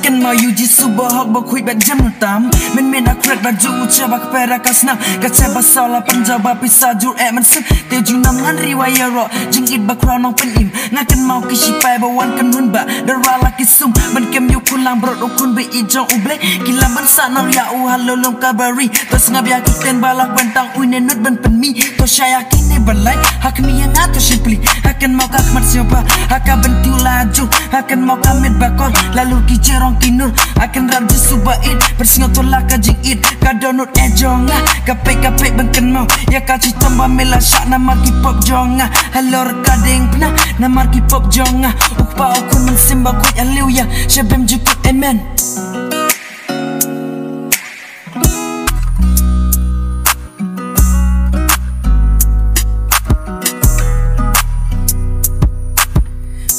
kan mau yuji subuh hok bokui bat jam utam men akrat baju ucap pera kasna kaca basala penjawab bisa jur man sen teju naman riwayat ro jingit bakra nong penim ngakan mau kisipai bawan kan hunba darala kisum ban kem yu kulang brot ukun be ijong uble kila man sana ya u halolong kabari tos ngabya kiten balak bentang uinenut ban penmi to saya kini balai hak mi yang ato simply akan mau kakmat siapa akan bentiu laju akan mau kamit bakon lalu kicerong tinur akan rajin subain bersingotolak kajing it kadonut ejonga kape bengken mau ya kaci tambah mela syak nama K-pop jonga halo rekading pernah nama K-pop jonga upa ukun mensimba kuit aliu ya syabem jukut amen.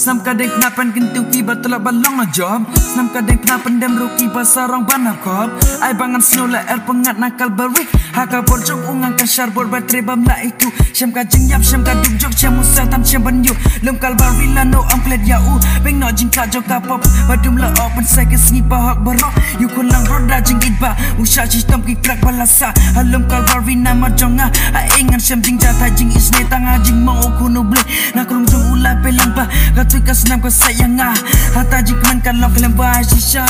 Sam kadang kenapan kentu kiba telak balong na job Sam kadang kenapan dem ruki basarong banap kop Ai bangan snula pengat nakal berik Haka borjong ungang kan syarbor baterai bam la itu Syam kajeng yap syam kaduk jok syam usah tam syam banyu Lum kalbar vila no amplet ya u Beng no jing kak jok kapop Badum la op pen saya kesngi bahak berok Yu kulang broda jing idba Usha sistem kikrak balasa Halum kalbar vina marjonga Ai ingan syam jing jatah jing isne tangah jing mau kuno ble Nakulung jong ulai pelang bah Tukas senam kau sayang Hata jikman kalau kelembah shisha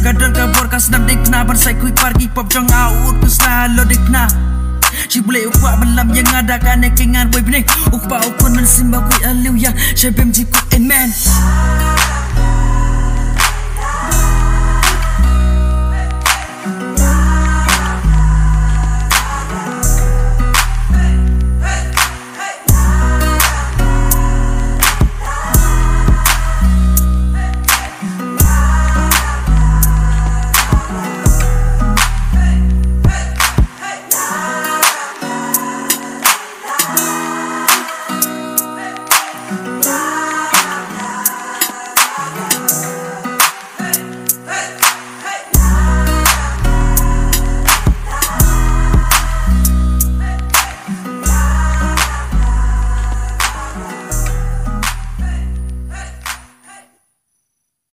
Kadon kabor kas senam dikna Bersai kui pargi pop jong out Kusna lo dikna Si boleh ukwa malam yang ada kan nekengan boy bening Ukwa ukun mensimba kui aliu yang Syabim jikut amen.